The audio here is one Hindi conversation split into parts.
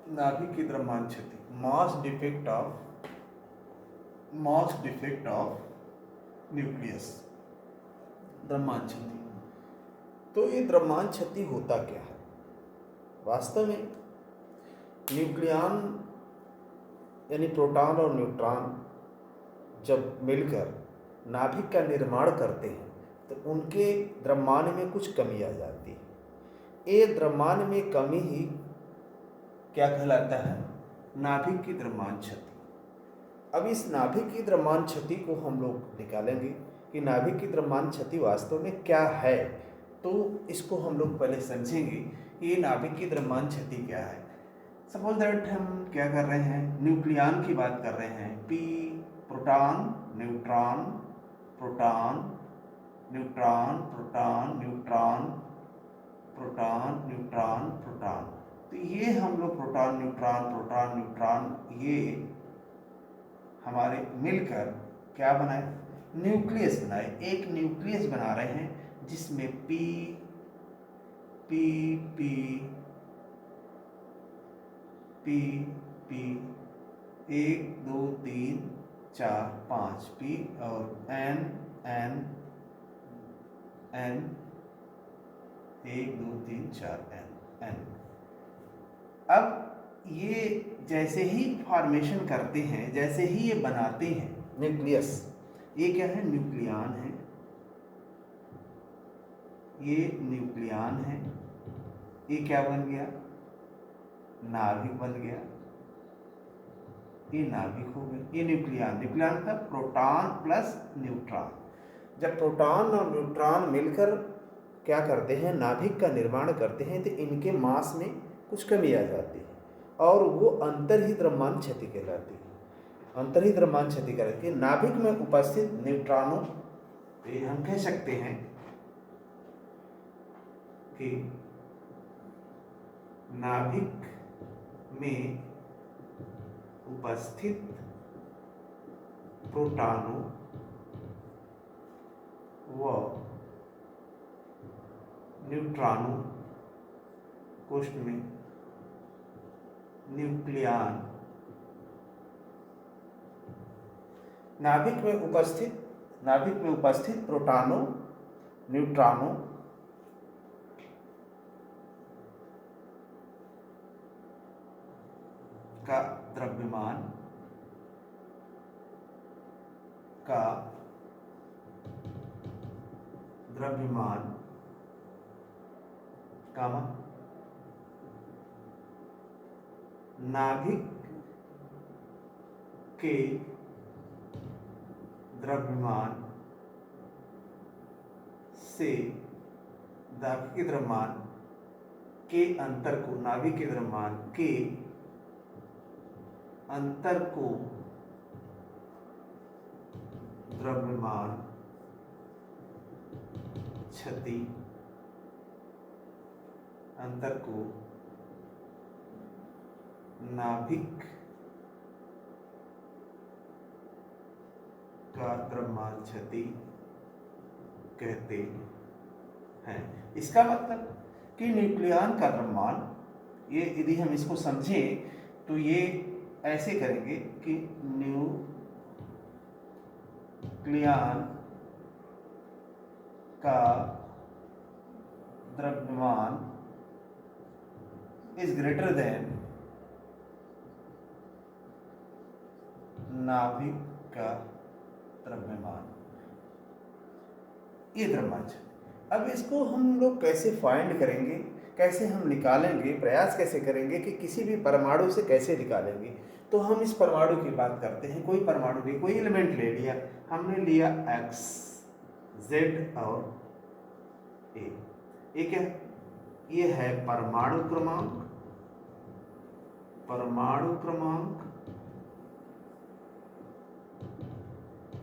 नाभिक की द्रव्यमान क्षति, मास डिफेक्ट ऑफ न्यूक्लियस, द्रव्यमान क्षति। तो ये द्रव्यमान क्षति होता क्या है? वास्तव में न्यूक्लियन यानी प्रोटॉन और न्यूट्रॉन जब मिलकर नाभिक का निर्माण करते हैं तो उनके द्रव्यमान में कुछ कमी आ जाती है। ये द्रव्यमान में कमी ही क्या कहलाता है? नाभिक की द्रव्यमान क्षति। अब इस नाभिक की द्रव्यमान क्षति को हम लोग निकालेंगे कि नाभिक की द्रव्यमान क्षति वास्तव में क्या है। तो इसको हम लोग पहले समझेंगे कि ये नाभिक की द्रव्यमान क्षति क्या है। सपोज दैट हम क्या कर रहे हैं, न्यूक्लियन की बात कर रहे हैं। P proton neutron, proton neutron, proton neutron, proton neutron, proton. तो ये हम लोग प्रोटॉन न्यूट्रॉन ये हमारे मिलकर क्या बनाए? न्यूक्लियस बनाए। एक न्यूक्लियस बना रहे हैं जिसमें P P P P P 1 2 3 4 5 P और N N N 1 2 3 4 N N. अब ये जैसे ही फॉर्मेशन करते हैं, जैसे ही ये बनाते हैं न्यूक्लियस, ये क्या है? न्यूक्लियन है। ये न्यूक्लियन है। ये क्या बन गया? नाभिक बन गया। ये नाभिक हो गया। ये न्यूक्लियन का प्रोटॉन प्लस न्यूट्रॉन। जब प्रोटॉन और न्यूट्रॉन मिलकर क्या करते हैं? नाभिक का निर्माण करते हैं तो इनके मास में कुछ कमी आ जाती है और वो अंतर्ही द्रव्यमान क्षति कहलाती है। अंतर्ही द्रव्यमान क्षति कहलाती है। नाभिक में उपस्थित न्यूट्रॉनों, ये हम कह सकते हैं कि नाभिक में उपस्थित प्रोटॉनों व न्यूट्रॉनों कोष्ठ में न्यूक्लियन, नाभिक में उपस्थित प्रोटॉनों न्यूट्रॉनों का द्रव्यमान कामा नाभिक के द्रव्यमान से नाभिक के द्रव्यमान के अंतर को, नाभिक के द्रव्यमान के अंतर को द्रव्यमान क्षति, अंतर को नाभिक का द्रव्यमान क्षति कहते हैं। इसका मतलब कि न्यूक्लियन का द्रव्यमान, ये यदि हम इसको समझें तो ये ऐसे करेंगे कि न्यूक्लियन का द्रव्यमान इज ग्रेटर देन नाभिक का द्रव्यमान। ये द्रव्यमान। अब इसको हम लोग कैसे फाइंड करेंगे, कैसे हम निकालेंगे, प्रयास कैसे करेंगे कि किसी भी परमाणु से कैसे निकालेंगे? तो हम इस परमाणु की बात करते हैं। कोई परमाणु भी, कोई एलिमेंट ले लिया, हमने लिया X, Z और A। ये क्या है? ये है परमाणु क्रमांक,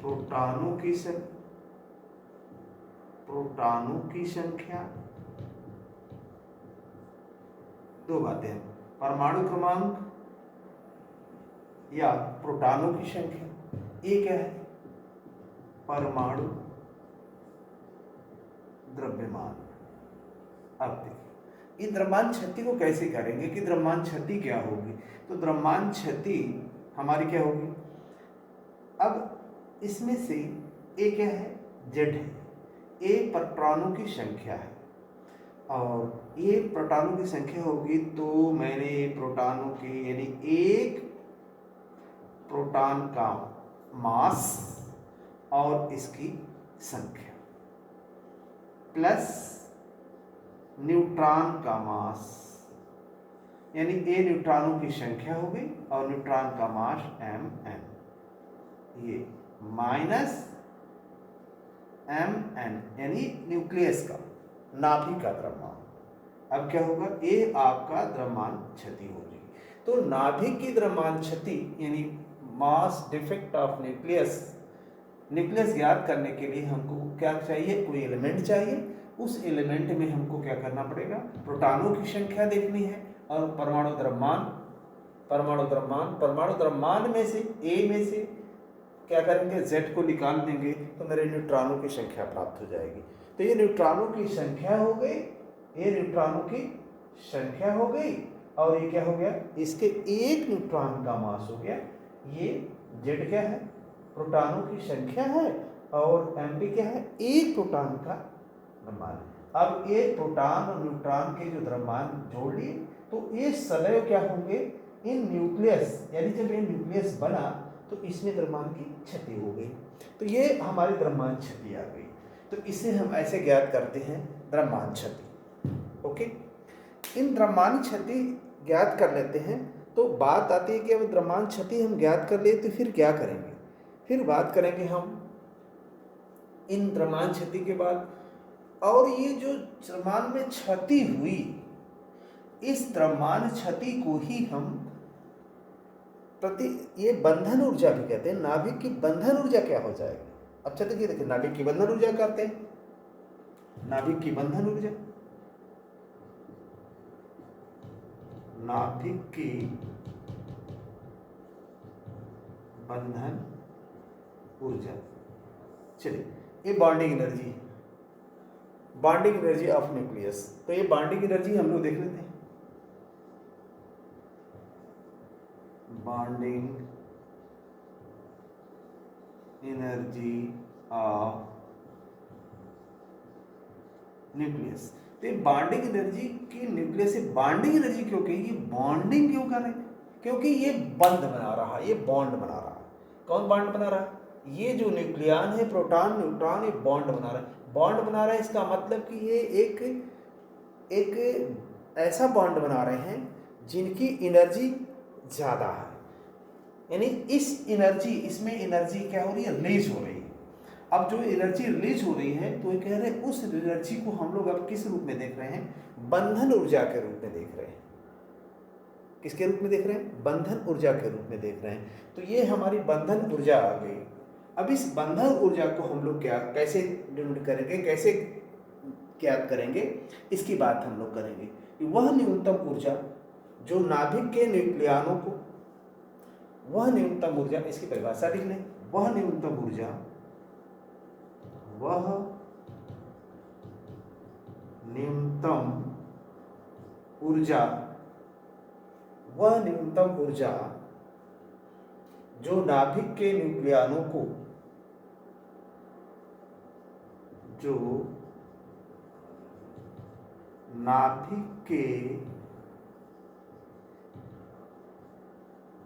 प्रोटॉनों की संख्या। दो बातें हैं, परमाणु क्रमांक या प्रोटॉनों की संख्या। ये क्या है? परमाणु द्रव्यमान। अब देखिए, इस द्रव्यमान क्षति को कैसे करेंगे कि द्रव्यमान क्षति क्या होगी। तो द्रव्यमान क्षति हमारी क्या होगी, अब इसमें से ए क्या है, जेड है, ए प्रोटॉनों की संख्या है और ये प्रोटॉनों की संख्या होगी, तो मैंने प्रोटॉनों की यानी एक प्रोटॉन का मास और इसकी संख्या प्लस न्यूट्रॉन का मास, यानी ए न्यूट्रॉनों की संख्या हो गई और न्यूट्रॉन का मास mn, ये माइनस mn यानी न्यूक्लियस का, नाभिक का द्रव्यमान। अब क्या होगा, ए आपका द्रव्यमान क्षति होगी। तो नाभिक की द्रव्यमान क्षति यानी mass defect of nucleus, nucleus ज्ञात करने के लिए हमको क्या चाहिए, कोई एलिमेंट चाहिए। उस एलिमेंट में हमको क्या करना पड़ेगा, प्रोटॉनों की संख्या देखनी है और परमाणु द्रव्यमान में से ए में से क्या करेंगे, Z को निकाल देंगे तो मेरे न्यूट्रॉनों की संख्या प्राप्त हो जाएगी। तो ये न्यूट्रॉनों की संख्या हो गई, ये न्यूट्रॉनों की संख्या हो गई और ये क्या हो गया, इसके एक न्यूट्रॉन का मास हो गया। ये Z क्या है, प्रोटॉनों की संख्या है और mp क्या है, एक प्रोटॉन का द्रव्यमान। अब एक प्रोटॉन और न्यूट्रॉन के जो द्रव्यमान जोड़ लिए तो ये सदैव क्या होंगे, इन न्यूक्लियस यानी जब ये न्यूक्लियस बना तो इसमें द्रव्यमान की क्षति हो गई। तो ये हमारी द्रव्यमान क्षति आ गई। तो इसे हम ऐसे ज्ञात करते हैं द्रव्यमान क्षति। ओके, इन द्रव्यमान क्षति ज्ञात कर लेते हैं। तो बात आती है कि अब द्रव्यमान क्षति हम ज्ञात कर लिए तो फिर क्या करेंगे, फिर बात करेंगे हम इन द्रव्यमान क्षति के बाद। और ये जो द्रव्यमान में क्षति हुई, इस द्रव्यमान क्षति को ही हम ये बंधन ऊर्जा भी कहते हैं। नाभिक की बंधन ऊर्जा क्या हो जाएगी। अच्छा देखिए नाभिक की बंधन ऊर्जा कहते हैं, नाभिक की बंधन ऊर्जा, नाभिक की बंधन ऊर्जा, चलिए ये bonding energy, bonding energy of nucleus. तो ये बॉन्डिंग एनर्जी हम लोग देख लेते हैं। Bonding energy of nucleus. तो ये बॉन्डिंग एनर्जी की न्यूक्लियस से बॉन्डिंग एनर्जी क्यों कही, ये बॉन्डिंग क्यों कर रहे हैं, क्योंकि ये बंध बना रहा है, ये बॉन्ड बना रहा है। कौन बॉन्ड बना रहा है, ये जो न्यूक्लियन है, प्रोटॉन न्यूट्रॉन, ये बॉन्ड बना रहा है। बॉन्ड बना रहा है इसका मतलब कि ये एक ऐसा बॉन्ड बना रहे हैं जिनकी एनर्जी ज़्यादा है, यानी इस एनर्जी, इसमें एनर्जी क्या हो रही है, रिलीज हो रही है। अब जो एनर्जी रिलीज हो रही है तो ये कह रहे हैं उस एनर्जी को हम लोग अब किस रूप में देख रहे हैं, बंधन ऊर्जा के रूप में देख रहे हैं। किसके रूप में देख रहे हैं, बंधन ऊर्जा के रूप में देख रहे हैं। तो ये हमारी बंधन ऊर्जा आ गई। अब इस बंधन ऊर्जा को हम लोग क्या कैसे डिनोट करेंगे, कैसे ज्ञात करेंगे, इसकी बात हम लोग करेंगे कि वह न्यूनतम ऊर्जा जो नाभिक के न्यूक्लियनों को, वह न्यूनतम ऊर्जा, इसकी परिभाषा लिख लें, वह न्यूनतम ऊर्जा, वह न्यूनतम ऊर्जा, वह न्यूनतम ऊर्जा जो नाभिक के न्यूक्लियनों को, जो नाभिक के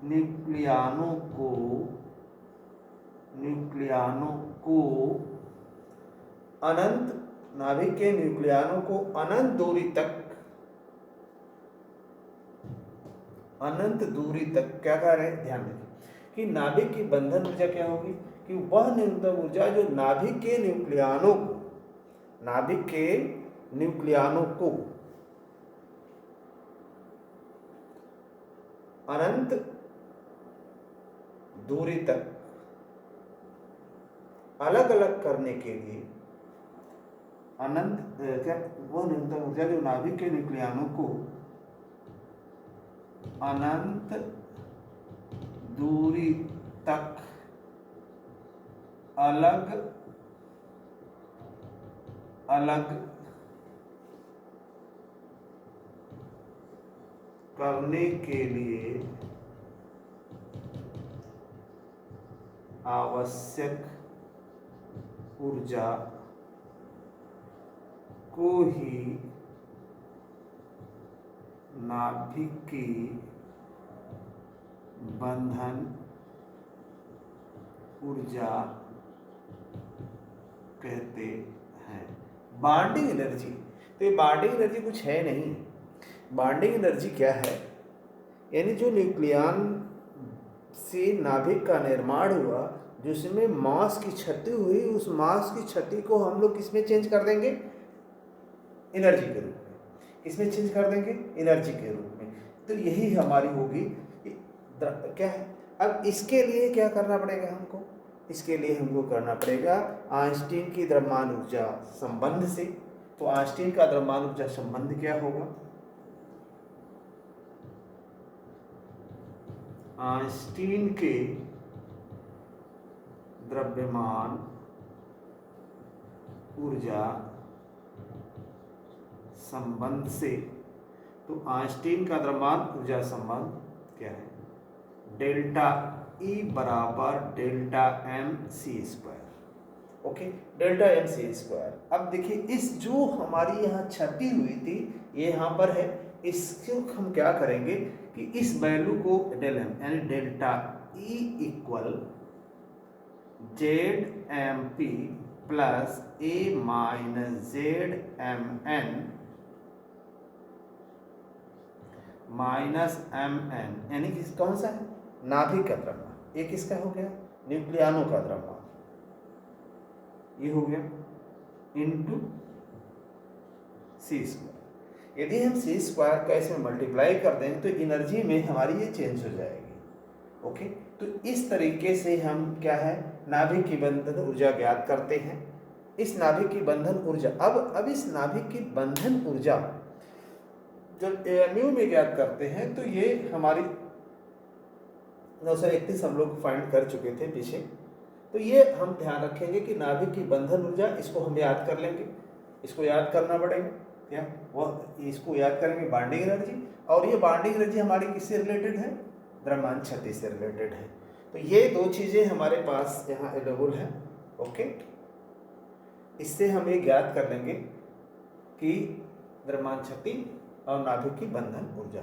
न्यूक्लियनों को अनंत, नाभिक के न्यूक्लियनों को अनंत दूरी तक, अनंत दूरी तक क्या कह रहे हैं, ध्यान दें कि नाभिक की बंधन ऊर्जा क्या होगी कि वह न्यूनतम ऊर्जा जो नाभिक के न्यूक्लियनों को, नाभिक के न्यूक्लियनों को अनंत दूरी तक अलग अलग करने के लिए, अनंत क्या, वो न्यूनतम ऊर्जा जो नाभिक के न्यूक्लियनों को अनंत दूरी तक अलग अलग करने के लिए आवश्यक ऊर्जा को ही नाभिक की बंधन ऊर्जा कहते हैं। बॉन्डिंग एनर्जी, तो ये बॉन्डिंग एनर्जी कुछ है नहीं। बॉन्डिंग एनर्जी क्या है? यानी जो न्यूक्लियन से नाभिक का निर्माण हुआ, जिसमें मास की क्षति हुई, उस मास की क्षति को हम लोग किसमें चेंज कर देंगे? एनर्जी के रूप में। किसमें चेंज कर देंगे? एनर्जी के रूप में। तो यही हमारी होगी क्या है। अब इसके लिए क्या करना पड़ेगा हमको? इसके लिए हमको करना पड़ेगा आइंस्टीन की द्रव्यमान ऊर्जा संबंध से। तो आइंस्टीन का द्रव्यमान ऊर्जा संबंध क्या होगा? आइंस्टीन के द्रव्यमान ऊर्जा संबंध से, तो आइंस्टीन का द्रव्यमान ऊर्जा संबंध क्या है? डेल्टा E बराबर delta M C square. Okay, delta M C square. अब देखिए, इस जो हमारी यहाँ क्षति हुई थी, ये यहाँ पर है, इसको हम क्या करेंगे कि इस वैल्यू को डेल एम यानी delta E equal Z M P plus A minus Z M N minus M N, यानी कि कौन सा है? नाभिक का द्रव्यमान। ये किसका हो गया? न्यूक्लियनों का द्रव्यमान। ये हो गया इनटू सी स्क्वायर। यदि हम सी स्क्वायर का इसमें मल्टीप्लाई कर दें तो एनर्जी में हमारी ये चेंज हो जाएगी। ओके, तो इस तरीके से हम क्या है, नाभिक की बंधन ऊर्जा ज्ञात करते हैं। इस नाभिक की बंधन ऊर्जा, अब इस नाभिक की बंधन ऊर्जा जब एएमयू में ज्ञात करते हैं तो ये हमारी 931 हम लोग फाइंड कर चुके थे पीछे। तो ये हम ध्यान रखेंगे कि नाभिक की बंधन ऊर्जा, इसको हम याद कर लेंगे। इसको याद करना पड़ेगा क्या? वह इसको याद करेंगे बॉन्डिंग एनर्जी, और ये बॉन्डिंग एनर्जी हमारी किससे रिलेटेड है? द्रव्यमान क्षति से रिलेटेड है। तो ये दो चीज़ें हमारे पास यहाँ अवेलेबल है। ओके, इससे हम ये ज्ञात कर लेंगे कि द्रव्यमान क्षति और नाभिक की बंधन ऊर्जा।